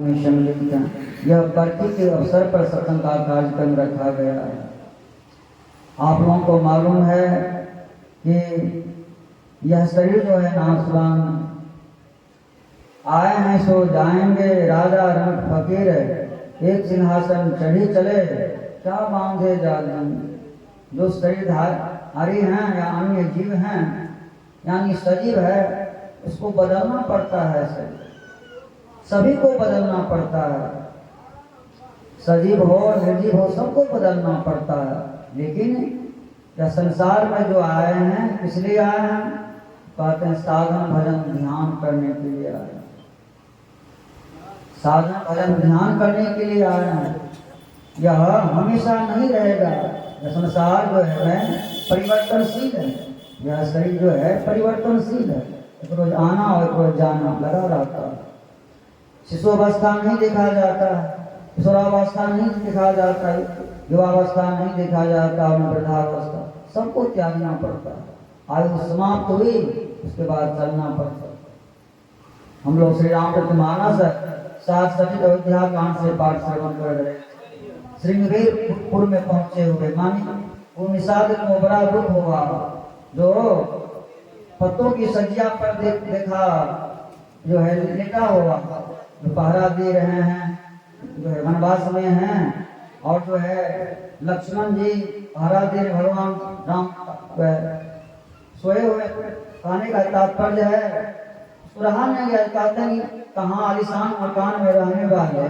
में सम्मिलित हैं। यह बरती के अवसर पर सत्संग का कार्यक्रम रखा गया है। आप लोगों को मालूम है कि यह शरीर जो है नासवान, आए हैं सो जाएंगे, राजा रंग फकीर, एक सिंहासन चढ़ी चले, क्या बांधे जालन। जो शरीरधारी हैं या अन्य जीव हैं यानी सजीव है, उसको बदलना पड़ता है। सभी को बदलना पड़ता है, सजीव हो निर्जीव हो सबको बदलना पड़ता है। लेकिन यह संसार में जो आए हैं किस लिए आए हैं? कहते हैं साधन भजन ध्यान करने के लिए आए हैं। साधन भजन ध्यान करने के लिए आए हैं। यह हमेशा नहीं रहेगा। यह संसार जो है परिवर्तनशील है। यह शरीर जो है परिवर्तनशील है। एक रोज आना और एक रोज जाना लगा रहता है। शिशुअवस्था नहीं देखा जाता, किशोरावस्था नहीं देखा जाता, युवावस्था नहीं देखा जाता और वृद्धावस्था, सबको त्यागना पड़ता है। आयु समाप्त हुई उसके बाद चलना पड़ता है। हम लोग श्री रामचरित मानस सात सचित अयोध्या कांड से पाठ श्रवण कर रहे, श्रृंगवीरपुर में पहुंचे हुए, मानी वो निषाद को बड़ा दुख हुआ। जो पत्तों की सज्जा पर देखा जो है लेटा हुआ, जो पहरा दे रहे हैं, जो है वनवास में हैं, और जो है लक्ष्मण जी पहरा दे भगवान राम सोए हुए। कहने का तात्पर्य है रहा नहीं गया। कहते हैं कहाँ आलिशान मकान में रहने वाले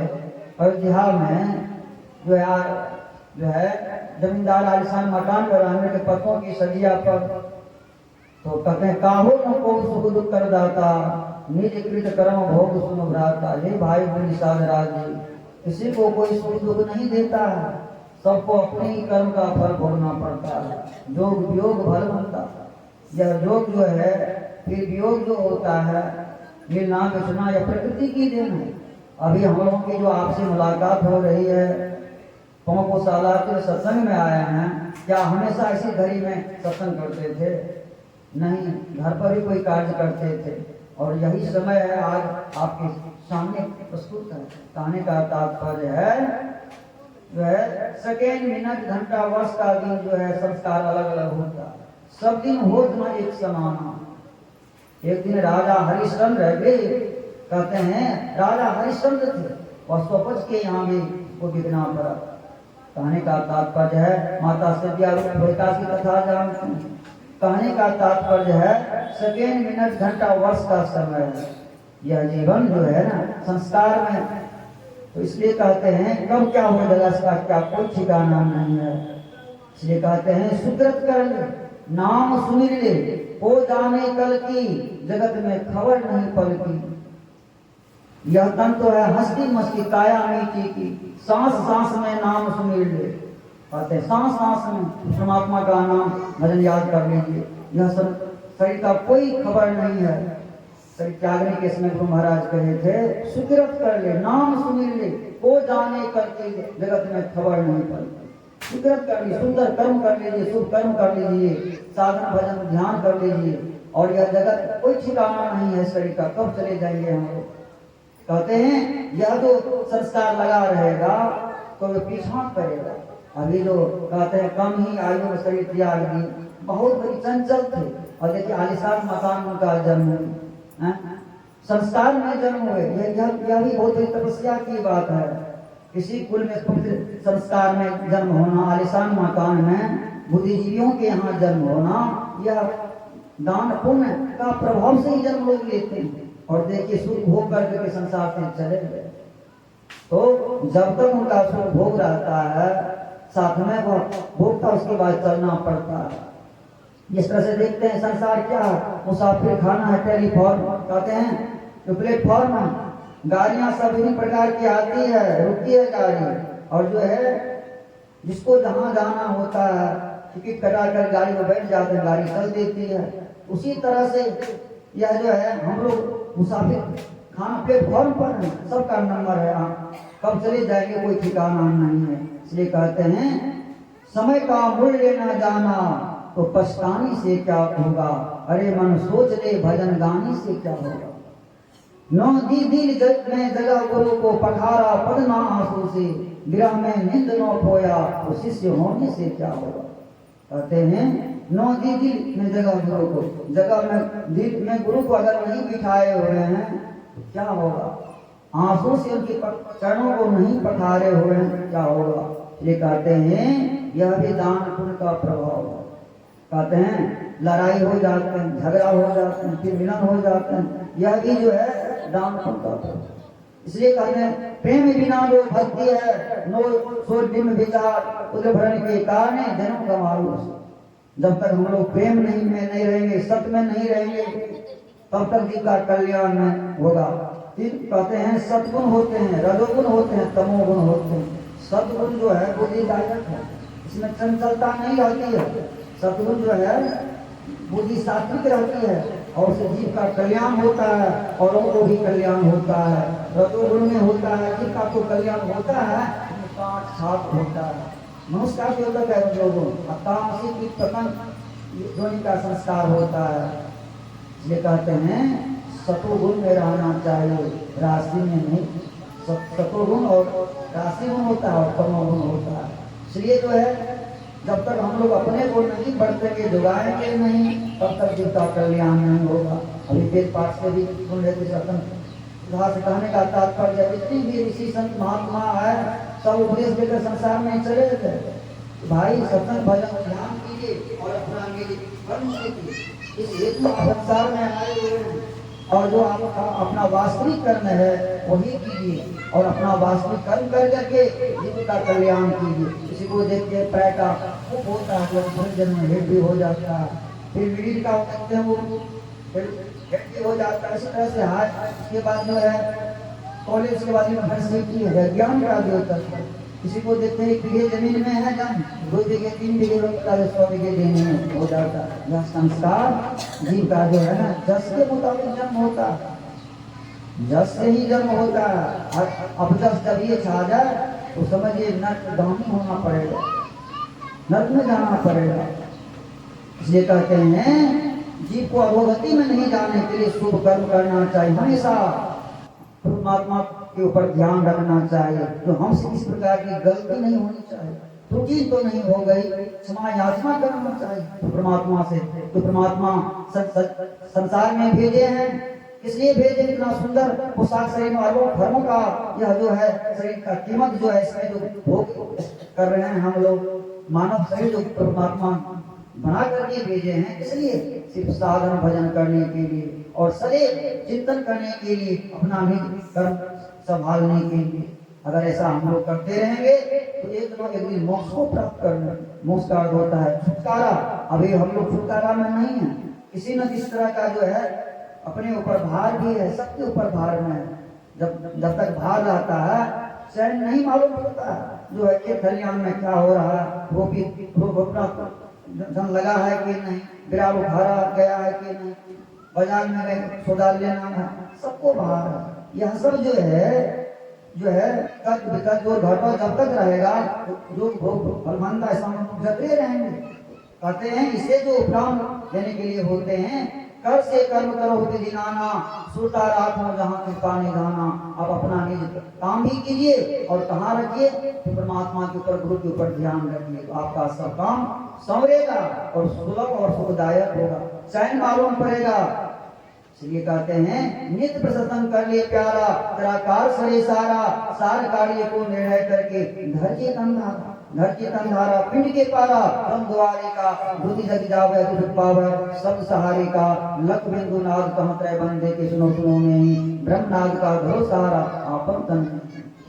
अयोध्या में जो है जमींदार आलिशान मकान में रहने के पत्तों की सजिया पर, तो कहते हैं काहो न को सुख दुख कर दाता, निज कृत कर्म भोग सुन भ्राता। ये भाई निषाद राज जी, किसी को कोई सुख दुख नहीं देता है, सबको अपने ही कर्म का फल भोगना पड़ता है। जोग वियोग फल बनता है। यह योग जो है फिर वियोग जो होता है ये ना बेचना या प्रकृति की देन है। अभी हम लोगों की जो आपसे मुलाकात हो रही है, पौशाला के सत्संग में आए हैं, क्या हमेशा इसी घड़ी में सत्संग करते थे? नहीं, घर पर ही कोई कार्य करते थे और यही समय है आज आपके सामने प्रस्तुत है। कहने का तात्पर्य है जो है सेकेंड मिनट घंटा वर्ष का दिन जो है संस्कार अलग अलग होता है। सब दिन हो ना एक समाना। एक दिन राजा हरिश्चंद्र भी कहते हैं राजा हरिश्चंद्र थे और स्वपच के यहाँ भी को बिकना पड़ा। कहने का तात्पर्य है माता सत्या की कथा जानते हैं। कहने का तात्पर्य है सेकेंड मिनट घंटा वर्ष का समय है। यह जीवन जो है ना संस्कार में, तो इसलिए कहते हैं कब क्या हो जाएगा इसका क्या कोई ठिकाना नहीं है। इसलिए कहते हैं सुकृत कर ले, नाम सुन ले, हो जाने कल की, जगत में खबर नहीं पल की। यह तन तो है हस्ती मस्ती काया मीठी की, सांस सांस में नाम सुमिर ले। कहते हैं सांस सांस में परमात्मा का नाम भजन याद कर लीजिए। यह शरीर का कोई खबर नहीं है। शरीर त्यागने के समय गुरु महाराज कहे थे सुकृत कर ले, नाम सुमिर ले, हो जाने कल की, जगत में खबर नहीं पल। सुकृत कर लीजिए, सुंदर कर्म कर लीजिए, शुभ कर्म कर लीजिए, साधन भजन ध्यान कर लीजिए। और यह जगत कोई ठिकाना नहीं है शरीर का, कब चले जाएंगे हम लोग। कहते हैं यह जो संस्कार लगा रहेगा तो वे पीछा करेगा। अभी जो कहते हैं कम ही आयु में शरीर त्याग दी, बहुत बड़ी चंचल थे। और देखिए आलिशान मकान उनका जन्म हुआ, संस्कार में जन्म हुए। यह भी बहुत बड़ी तपस्या की बात है। किसी कुल में संस्कार में जन्म होना, आलिशान मकान में बुद्धिजीवियों के यहाँ जन्म होना, यह दान पुण्य का प्रभाव से ही जन्म लोग लेते हैं। और देखिए सुख भोग करके संसार से चले गए। तो जब तक उनका सुख भोग रहता है साथ में वो भोगता, उसके बाद चलना पड़ता है। जिस तरह से देखते हैं संसार क्या है, मुसाफिर खाना है, टेलीफॉर्म कहते हैं जो प्लेटफॉर्म है, गाड़ियां सब विभिन्न प्रकार की आती है, रुकती है गाड़ी, और जो है जिसको जहां जाना होता है टिकट कटा कर गाड़ी में बैठ जाते हैं, गाड़ी चल देती है। उसी तरह से यह जो है हम लोग मुसाफिर खाना प्लेटफॉर्म पर है, सबका नंबर है, कब चले जाएंगे कोई ठिकाना नहीं है। इसलिए कहते हैं समय का मूल्य न जाना तो पछताने से क्या होगा, अरे मन सोच ले भजन गाने से क्या होगा। नौ दी दिल जग में जगा गुरु को पठारा पढ़ना आंसू से, विरह में नींद न खोया तो शिष्य होने से क्या होगा। कहते हैं नौ दी दिल में जगह गुरु को, जगह में दिल में गुरु को अगर नहीं बिठाए हुए हैं तो क्या होगा। आंसू से उनके चरणों को नहीं पठारे हुए हैं क्या होगा। ये कहते हैं यह भी दान पुण्य का प्रभाव है। कहते हैं लड़ाई हो जाते हैं, झगड़ा हो जाते हैं, फिर मिलन हो जाते हैं, यह भी जो है दान पुण्य का प्रभाव। इसलिए कहते हैं प्रेम बिना जो भक्ति है नो सो दिन विचार उदय भरण के कारण जन्म गंवारो। जब तक हम लोग प्रेम नहीं रहेंगे, सत्य में नहीं रहेंगे, तब तक जीव का कल्याण नहीं होगा। कहते हैं सत्गुण होते हैं, रजोगुण होते हैं, तमोगुण होते हैं। सत्गुण जो है बुद्धिदायक है, इसमें चंचलता नहीं रहती है। सत्गुण जो है बुद्धि सात्विक रहती है और उससे जीव का कल्याण होता है, औरों को भी कल्याण होता है। रजोगुण में होता है जीव का तो कल्याण होता है, काट छाप होता है। मनुष्य का द्योतक है रजोगुण, तामसिक की पतन जोनि का संस्कार होता है। इसलिए कहते हैं सतोगुण में रहना चाहिए, राशि में नहीं। सतोगुण और राशि गुण होता है और तमोगुण होता है। इसलिए जो है जब तक हम लोग अपने को नहीं बढ़तेंगे, जुगाएंगे नहीं, तब तक जीव का कल्याण नहीं होगा। अभी वेद पाठ से भी सुन लेते सत्संग से कहने का तात्पर्य जितनी भी ऋषि संत महात्मा है सब उपदेश देकर संसार में चले गए। भाई सत्संग भजन ध्यान कीजिए और अपना कर्म कीजिए। इस हेतु संसार में आए हुए हैं और जो आपका अपना वास्तविक कर्म है वही कीजिए और अपना वास्तविक कर्म कर करके जीव का कल्याण कीजिए। किसी को देख के पैर का खूब होता है, जन्म में हेड भी हो जाता है, फिर मिडिल का कहते हैं वो हेड भी हो जाता है। इसी तरह से हाथ के बाद जो है कॉलेज के बाद में सीखी है ज्ञान का भी होता है। किसी को देखते हैं 1 बीघे जमीन में है जन्म, 2 बीघे 3 बीघे होता है, 100 बीघे जमीन में हो जाता है। यह संस्कार जीव का जो है ना जस के मुताबिक जन्म होता है, जस से ही जन्म होता है। अब जस जब ये छा जाए तो समझिए नरकगामी होना पड़ेगा, नरक में जाना पड़ेगा। इसलिए कहते हैं जीव को अधोगति में नहीं जाने के लिए शुभ कर्म करना चाहिए, हमेशा परमात्मा के ऊपर ध्यान रखना चाहिए। तो हमसे किसी प्रकार की गलती नहीं होनी चाहिए, त्रुटि तो नहीं हो गई, क्षमा याचना करना चाहिए परमात्मा से। तो परमात्मा संसार में भेजे हैं, इसलिए भेजे इतना सुंदर पोशाक शरीर में धर्मों का यह जो है शरीर का कीमत जो है इसमें जो भोग कर रहे हैं हम लोग, मानव शरीर जो परमात्मा बना करके भेजे हैं, इसलिए सिर्फ साधन भजन करने के लिए और सदैव चिंतन करने के लिए, अपना भी कर्म संभालने के लिए। अगर ऐसा हम लोग करते रहेंगे तो एक न एक दिन मोक्ष को प्राप्त करना। मोक्ष का अर्थ होता है छुटकारा। अभी हम लोग छुटकारा में नहीं है, किसी न किसी तरह का जो है अपने ऊपर भार भी है, सबके ऊपर भार में है। जब तक भार रहता है चैन नहीं मालूम पड़ता जो है खेत खलियान में क्या हो रहा है, रोपना धन लगा है कि नहीं, बिराल उखाड़ा गया है कि नहीं, बाजार में सौदा लेना है, सबको बाहर है। यह सब जो है कर्ज विकर्ज और घाटा जब तक रहेगा जो भोग फलमंदा जते रहेंगे। कहते हैं इसे जो उपराम देने के लिए होते हैं, कर से कर्म करो दिनाना, सुरता राखो जहाँ की पानी जाना। आप अपना निज काम भी कीजिए और कहाँ रखिए तो परमात्मा के ऊपर, गुरु के ऊपर ध्यान रखिए, तो आपका सब काम संवरेगा और सुलभ और सुखदायक होगा, चैन मालूम पड़ेगा। इसलिए कहते हैं नित्य प्रसन्न कर ले प्यारा, तेरा कार सरे सारा, सार कार्य को निर्णय करके घर के तंधारा पिंड के पारा, हम द्वारे का बुद्धि जग जावे दुख पावे, सब सहारे का लख बिंदु नाद कहत रहे बंदे के सुनो में, ब्रह्मनाद का घरो सहारा आपन तन।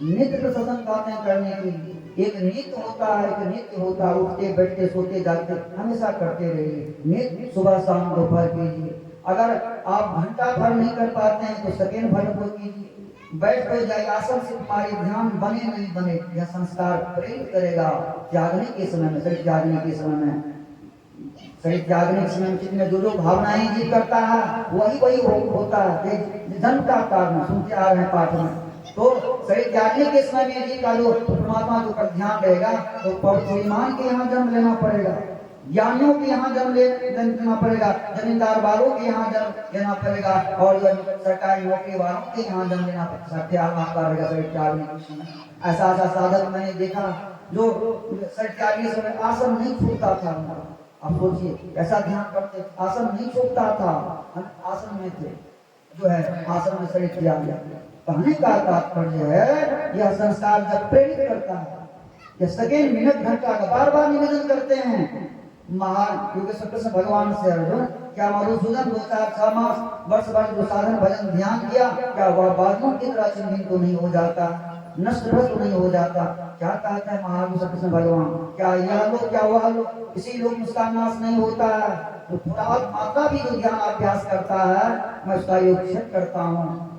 नित्य प्रसन्न बातें करने की एक नित्य होता है, एक नित्य होता है, उठते बैठते सोते जागते हमेशा करते रहिए। नित्य सुबह शाम दोपहर कीजिए। अगर आप घंटा भर नहीं कर पाते हैं तो सेकेंड भर को कीजिए। बैठ कर जाए आसन से तुम्हारी ध्यान बने नहीं बने, यह संस्कार प्रेरित करेगा। त्यागने के समय में, शरीर त्यागने के समय में, शरीर त्यागने के समय में जितने जो भावनाएं जीत करता है वही होता है। जन्म का कारण सुनते आ रहे हैं पाठ में, तो शरीर त्यागने के समय में जी का जो परमात्मा के ऊपर ध्यान रहेगा तो श्रीमान के यहाँ जन्म लेना पड़ेगा। ज्ञानियों के यहाँ जन्म लेना पड़ेगा, जमींदार वालों के यहाँ जन्म लेना पड़ेगा, और जो सरकारी नौकरी वालों के यहाँ जन्म लेना पड़ेगा। ऐसा ऐसा साधक मैंने देखा जो 47 में आसन नहीं छूटता था। अब सोचिए ऐसा ध्यान करते, आसन नहीं छूटता था, आसन में थे, जो है आसन में शरीर किया गया। कहने का तात्पर्य है यह संस्कार जब प्रेरित करता है, यह सेकेंड मिनट घंटा का बार बार निवेदन करते हैं महान योगेश्वर कृष्ण भगवान से अर्जुन, क्या मधुसूदन 2-4-6 मास वर्ष जो साधन भजन ध्यान किया, क्या वह बादलों की तरह चिन्हित तो नहीं हो जाता, नष्ट भ्रष्ट नहीं हो जाता? क्या कहते हैं महावीर कृष्ण भगवान, क्या यह लोग क्या वह लोग, इसी लोग उसका नाश नहीं होता है। तो थोड़ा मात्रा भी जो ज्ञान अभ्यास करता है मैं उसका योग क्षेत्र करता हूँ।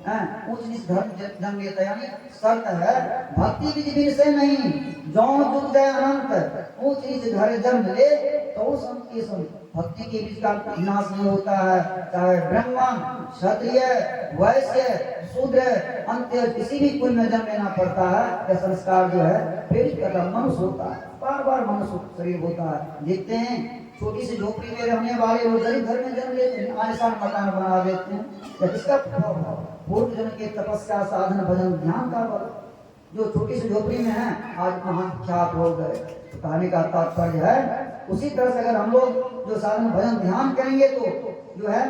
ऊंच नीच धर्म जन्म लेता, यानी शर्त है भक्ति विधि विषय नहीं, जो जुग जाए अनंत ऊंच नीच घर जन्म ले तो संत के संत, भक्ति के बीच का विनाश नहीं होता है। चाहे ब्राह्मण क्षत्रिय वैश्य शूद्र अंत्य किसी भी कुल में जन्म लेना पड़ता है। यह संस्कार जो है प्रेरित करता मनुष्य होता है, बार बार मनुष्य शरीर होता है। देखते हैं छोटी सी झोपड़ी में रहने वाले लोग गरीब घर में जन्म लेते हैं, आलिशान मकान बना देते हैं। किसका पूर्व जन्म के तपस्या साधन भजन ध्यान का बल, जो छोटी सी झोपड़ी में है आज महान ख्यात हो गए। तो कहने का तात्पर्य है उसी तरह से अगर हम लोग जो साधन भजन ध्यान करेंगे तो जो है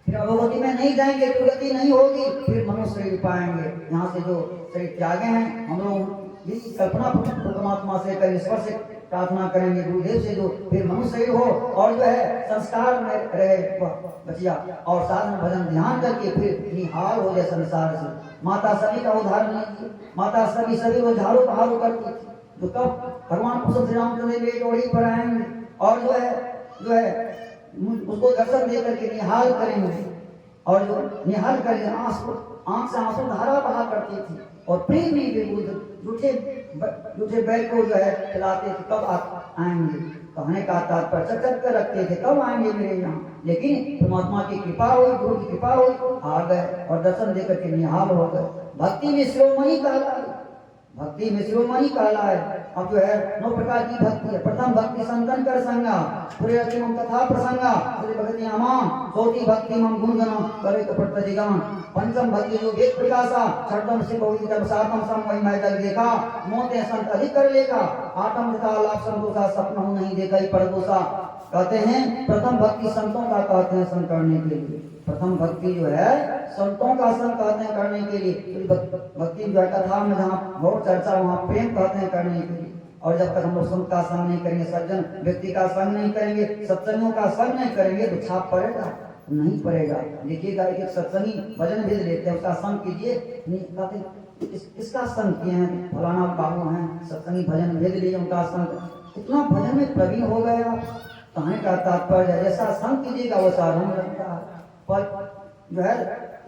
फिर अधोगति में नहीं जाएंगे, दुर्गति नहीं होगी, फिर मनुष्य शरीर पाएंगे। यहाँ से जो शरीर त्यागे हैं हम लोग कल्पना परमात्मा से कर ईश्वर से प्रार्थना करेंगे, गुरुदेव से, जो फिर मनुष्य शरीर हो और जो है संस्कार में रहे बचिया, और साधन भजन ध्यान करके फिर निहाल हो जाए संसार से। माता सभी का उदाहरण लीजिए, माता सभी वो झाड़ू बहारू करती थी, तो कब भगवान कृष्ण श्री रामचंद्र डोरी पर आएंगे और जो है उसको दर्शन दे करके निहाल करेंगे, और जो निहाल करेंगे आंख से आंसू धारा बहा करती थी, और प्रेम में झूठे बैल को जो है खिलाते थे, कब आएंगे। कहने का तात्पर्य चक कर रखते थे कब आएंगे मेरे यहाँ, लेकिन परमात्मा की कृपा हुई, गुरु की कृपा हुई, आ गए और दर्शन देकर के निहाल हो गए। भक्ति में शिरोमणि कहलाए, भक्ति में शिरोमणि कहलाए। अब जो है 9 प्रकार की भक्ति है। प्रथम भक्ति संतन कर संगा, पुरेतिमं कथा प्रसंगा, श्री भक्ति अमान, चौथी भक्ति मम गुणगण करे प्रतिगान, पंचम भक्ति जो वेद प्रकाशा, छठम से बहुति तब सातम सम वही मैं जग देखा, मोते संत अधिक कर लेगा, आठम तथा लाभ संतोषा सपना नहीं देखा ही परदोषा। कहते हैं प्रथम भक्ति संतों का कहते हैं संग करने के लिए, प्रथम भक्ति जो है संतों का संग कहते हैं करने के लिए। भक्ति जो है कथा में जहाँ बहुत चर्चा वहाँ प्रेम कहते हैं करने के लिए। और जब तक हम लोग संत का संग नहीं करेंगे, सज्जन व्यक्ति का संग नहीं करेंगे, सत्संगों का संग नहीं करेंगे तो छाप पड़ेगा नहीं पड़ेगा। देखिएगा एक सत्संगी भजन भेज लेते हैं, उसका संग कीजिए, कहते इसका संग किए हैं, फलाना बाबू हैं सत्संगी भजन भेज लीजिए उनका संग, इतना भजन में प्रवीण हो गया। कहने का तात्पर्य जैसा संग कीजिएगा वैसा रंग लगता है। पर जो है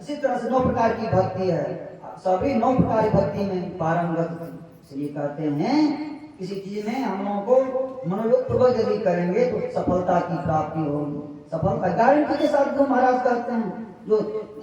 इसी तरह से 9 प्रकार की भक्ति है, सभी 9 प्रकार की भक्ति में पारंगत। इसलिए कहते हैं किसी चीज में हम लोगों को मनोयोग पूर्वक यदि करेंगे तो सफलता की प्राप्ति होगी। सफलता गारंटी के साथ जो महाराज कहते हैं, जो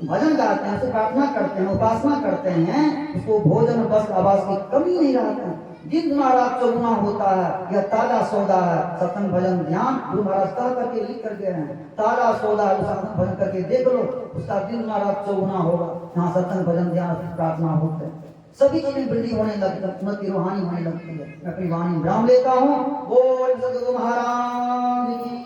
भजन गाते हैं, उससे प्रार्थना करते हैं, उपासना करते हैं, उसको भोजन वस्त्र आवास की कमी नहीं रहता है, दिन दुना रात चौगुना होता है। यह ताजा सौदा है सत्संग भजन ध्यान, गुरु महाराज कह करके लिख कर गए हैं, ताजा सौदा है, साधन भजन करके देख लो, उसका दिन दुना रात चौगुना होगा। यहाँ सत्संग भजन ध्यान प्रार्थना होते हैं, सभी चीजें वृद्धि होने लगती है, उन्नति रूहानी होने लगती है। मैं अपनी वाणी विराम लेता हूँ। बोल सदगुरु महाराज की।